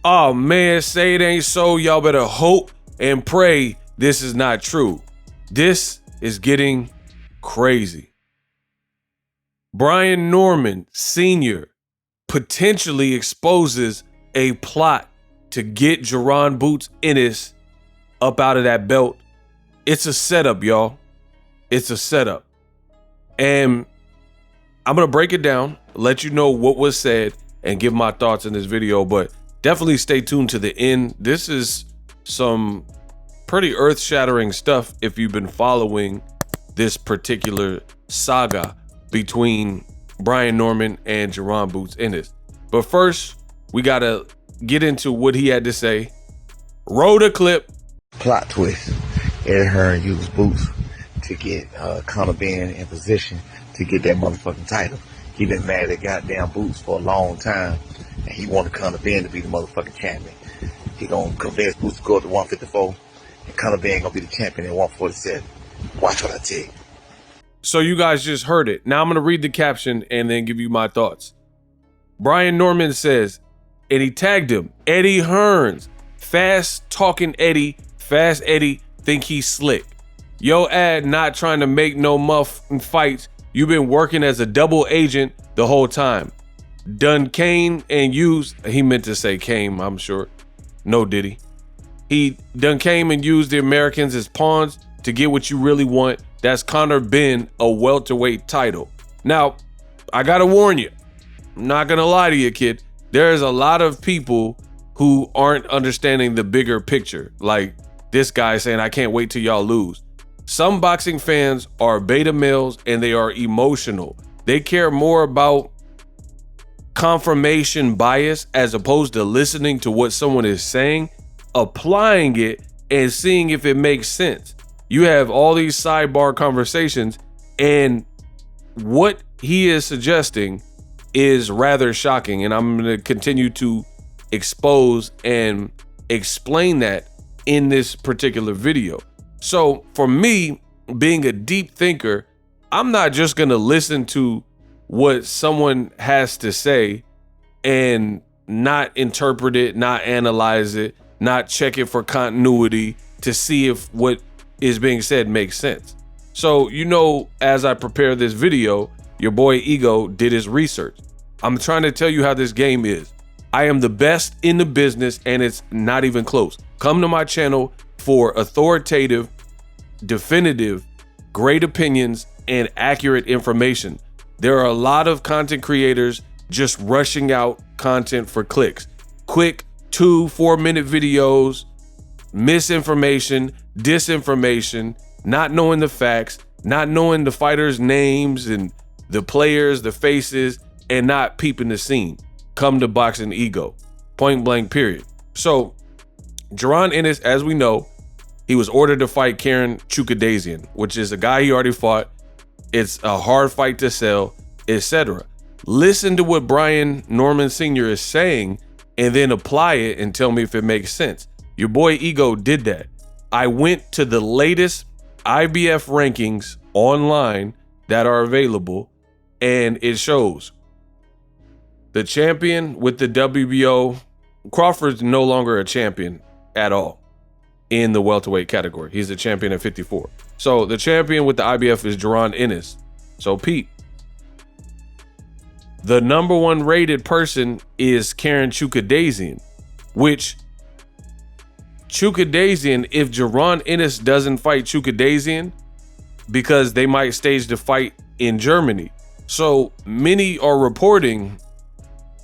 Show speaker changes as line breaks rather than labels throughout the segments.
Oh man, say it ain't so. Y'all better hope and pray this is not true. This is getting crazy. Brian Norman Sr. potentially exposes a plot to get Jaron Boots Ennis up out of that belt. It's a setup, y'all. It's a setup. And I'm going to break it down, let you know what was said, and give my thoughts in this video, but definitely stay tuned to the end. This is some pretty earth-shattering stuff if you've been following this particular saga between Brian Norman and Jaron Boots Ennis. But first, we got to get into what he had to say. Roll the clip.
Plot twist. Eddie Hearn used Boots to get Conor Benn in position to get that motherfucking title. He been mad at goddamn Boots for a long time, and he wanted Conor Benn to be the motherfucking champion. He gonna convince Boots to go up to 154, and Conor Benn gonna be the champion at 147. Watch what I tell you.
So you guys just heard it. Now I'm gonna read the caption and then give you my thoughts. Brian Norman says, and he tagged him, Eddie Hearns, fast talking Eddie, fast Eddie, think he's slick. Yo ad not trying to make no muffin fights. You been working as a double agent the whole time. Done came and used, he meant to say came, I'm sure. No did he done came and used the Americans as pawns to get what you really want. That's Conor Benn, a welterweight title. Now, I gotta warn you, I'm not gonna lie to you, kid. There's a lot of people who aren't understanding the bigger picture. Like this guy saying, I can't wait till y'all lose. Some boxing fans are beta males and they are emotional. They care more about confirmation bias as opposed to listening to what someone is saying, applying it, and seeing if it makes sense. You have all these sidebar conversations, and what he is suggesting is rather shocking. And I'm going to continue to expose and explain that in this particular video. So for me, being a deep thinker, I'm not just going to listen to what someone has to say and not interpret it, not analyze it, not check it for continuity to see if what is being said makes sense. So, you know, as I prepare this video, your boy Ego did his research. I'm trying to tell you how this game is. I am the best in the business and it's not even close. Come to my channel for authoritative, definitive, great opinions, and accurate information. There are a lot of content creators just rushing out content for clicks. Quick 2-4 minute videos, misinformation, disinformation, not knowing the facts, not knowing the fighters' names and the players, the faces, and not peeping the scene. Come to Boxing Ego. Point blank, period. So, Jaron Ennis, as we know, he was ordered to fight Karen Chukadasian, which is a guy he already fought. It's a hard fight to sell, etc. Listen to what Brian Norman Sr. is saying and then apply it and tell me if it makes sense. Your boy Ego did that. I went to the latest IBF rankings online that are available, and it shows the champion with the WBO, Crawford's no longer a champion at all in the welterweight category. He's the champion at 54. So the champion with the IBF is Jaron Ennis. So Pete, the number one rated person is Karen Chukadasian, which Chukadasian, if Jaron Ennis doesn't fight Chukadasian, because they might stage the fight in Germany. So many are reporting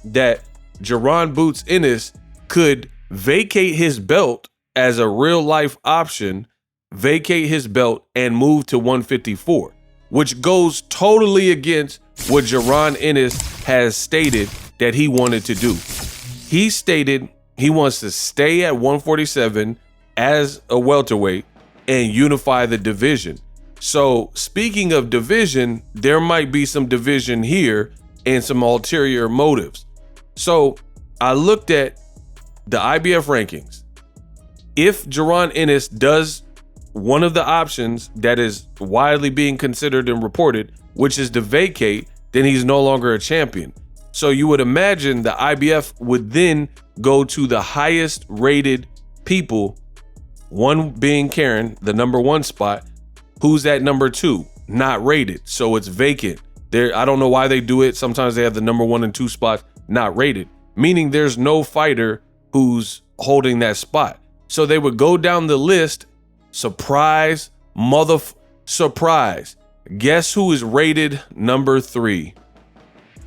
that Jaron Boots Ennis could vacate his belt as a real life option, vacate his belt and move to 154, which goes totally against what Jaron Ennis has stated that he wanted to do. He stated he wants to stay at 147 as a welterweight and unify the division. So speaking of division, there might be some division here and some ulterior motives. So I looked at the IBF rankings. If Jaron Ennis does one of the options that is widely being considered and reported, which is to vacate, then he's no longer a champion. So you would imagine the IBF would then go to the highest rated people, one being Karen, the number 1 spot. Who's at number 2? Not rated. So it's vacant. I don't know why they do it. Sometimes they have the number 1 and 2 spots not rated, meaning there's no fighter who's holding that spot. So they would go down the list. Surprise, surprise. Guess who is rated number 3?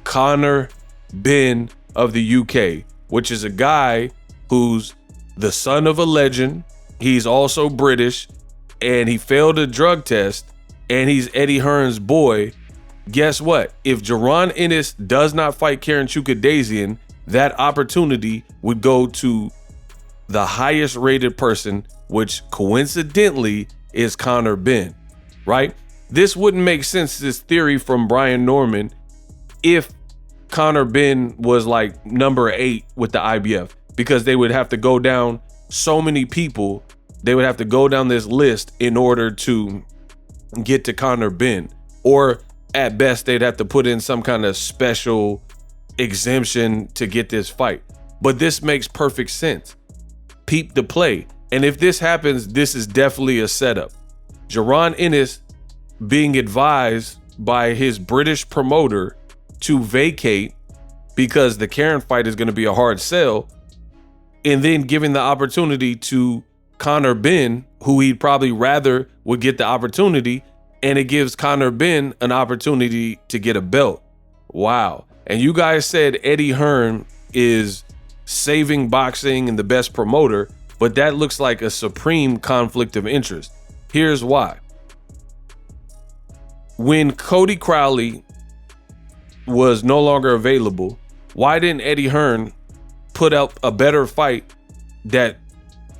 Conor Benn of the UK, which is a guy who's the son of a legend. He's also British, and he failed a drug test, and he's Eddie Hearn's boy. Guess what? If Jaron Ennis does not fight Karen Chukadasian, that opportunity would go to the highest rated person, which coincidentally is Conor Benn, right? This wouldn't make sense, this theory from Brian Norman, if Conor Benn was like number 8 with the IBF, because they would have to go down so many people. They would have to go down this list in order to get to Conor Benn, or at best they'd have to put in some kind of special exemption to get this fight. But this makes perfect sense. Peep the play. And if this happens, this is definitely a setup. Jaron Ennis being advised by his British promoter to vacate because the Karen fight is going to be a hard sell, and then giving the opportunity to Conor Benn, who he'd probably rather would get the opportunity, and it gives Conor Benn an opportunity to get a belt. Wow. And you guys said Eddie Hearn is saving boxing and the best promoter, but that looks like a supreme conflict of interest. Here's why. When Cody Crowley was no longer available, why didn't Eddie Hearn put up a better fight that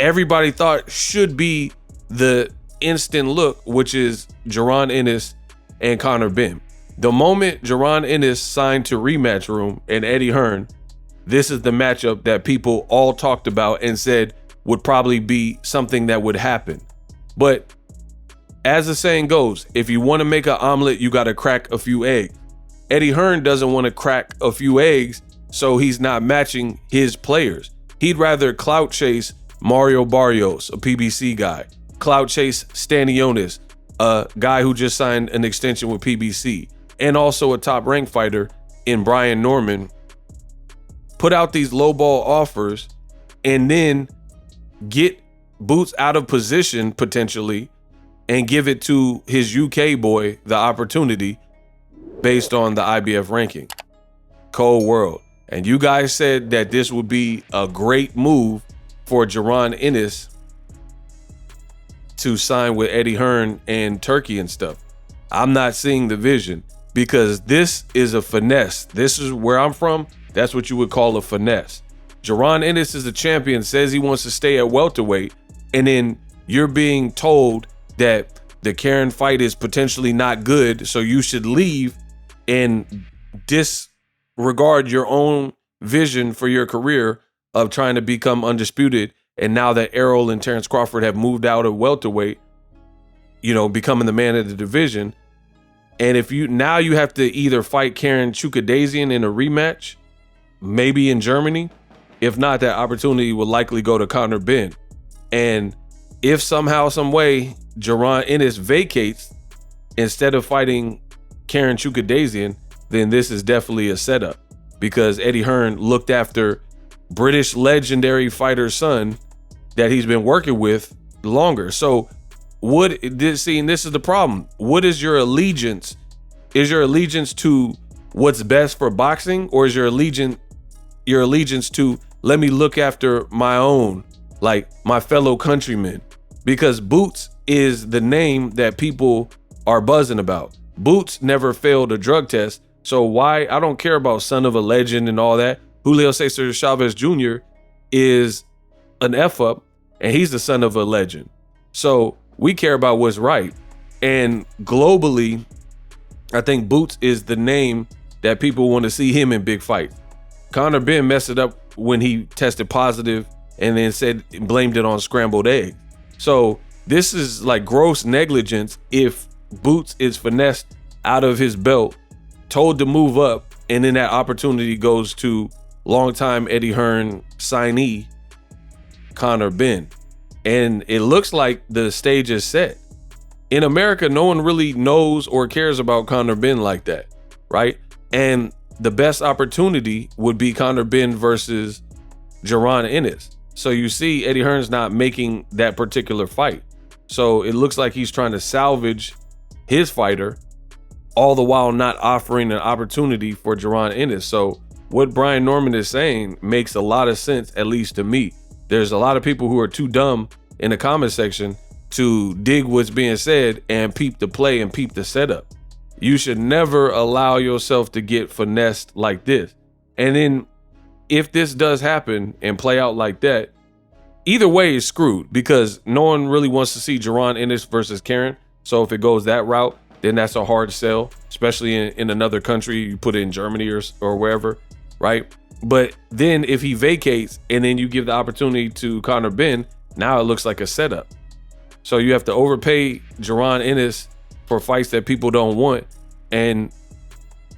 everybody thought should be the instant look, which is Jaron Ennis and Conor Benn? The moment Jaron Ennis signed to Rematch Room and Eddie Hearn, this is the matchup that people all talked about and said would probably be something that would happen. But as the saying goes, if you want to make an omelet, you got to crack a few eggs. Eddie Hearn doesn't want to crack a few eggs, so he's not matching his players. He'd rather clout chase Mario Barrios, a PBC guy, clout chase Stanionis, a guy who just signed an extension with PBC, and also a top rank fighter in Brian Norman. Put out these lowball offers and then get Boots out of position potentially and give it to his UK boy the opportunity based on the IBF ranking. Cold world. And you guys said that this would be a great move for Jaron Ennis to sign with Eddie Hearn and Turkey and stuff. I'm not seeing the vision, because this is a finesse. This is where I'm from. That's what you would call a finesse. Jaron Ennis is a champion, says he wants to stay at welterweight, and then you're being told that the Karen fight is potentially not good, so you should leave and disregard your own vision for your career of trying to become undisputed. And now that Errol and Terrence Crawford have moved out of welterweight, becoming the man of the division. And if you have to either fight Karen Chukadasian in a rematch, maybe in Germany. If not, that opportunity will likely go to Conor Benn. And if somehow, some way, Jaron Ennis vacates instead of fighting Karen Chukadasian, then this is definitely a setup, because Eddie Hearn looked after British legendary fighter's son that he's been working with longer. So this is the problem. What is your allegiance? Is your allegiance to what's best for boxing, or is your allegiance to, let me look after my own, like my fellow countrymen? Because Boots is the name that people are buzzing about. Boots never failed a drug test. So why? I don't care about son of a legend and all that. Julio Cesar Chavez Jr. is an F up, and he's the son of a legend. So we care about what's right. And globally, I think Boots is the name that people want to see him in big fights. Conor Benn messed it up when he tested positive and then blamed it on scrambled eggs. So this is like gross negligence if Boots is finessed out of his belt, told to move up, and then that opportunity goes to longtime Eddie Hearn signee, Conor Benn. And it looks like the stage is set. In America, no one really knows or cares about Conor Benn like that, right? And the best opportunity would be Conor Benn versus Jaron Ennis. So you see Eddie Hearn's not making that particular fight. So it looks like he's trying to salvage his fighter, all the while not offering an opportunity for Jaron Ennis. So what Brian Norman is saying makes a lot of sense, at least to me. There's a lot of people who are too dumb in the comment section to dig what's being said and peep the play and peep the setup. You should never allow yourself to get finessed like this. And then if this does happen and play out like that, either way is screwed, because no one really wants to see Jaron Ennis versus Karen. So if it goes that route, then that's a hard sell, especially in another country. You put it in Germany or wherever, right? But then if he vacates and then you give the opportunity to Conor Benn, now it looks like a setup. So you have to overpay Jaron Ennis for fights that people don't want. And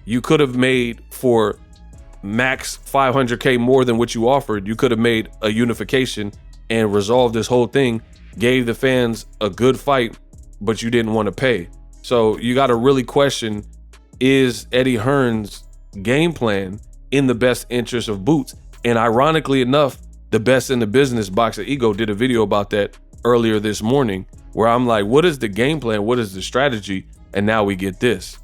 you could have made, for max 500K more than what you offered, you could have made a unification and resolved this whole thing, gave the fans a good fight, but you didn't want to pay. So you got to really question, is Eddie Hearn's game plan in the best interest of Boots? And ironically enough, the best in the business, BOXINGEGO, did a video about that earlier this morning, where I'm like, what is the game plan? What is the strategy? And now we get this.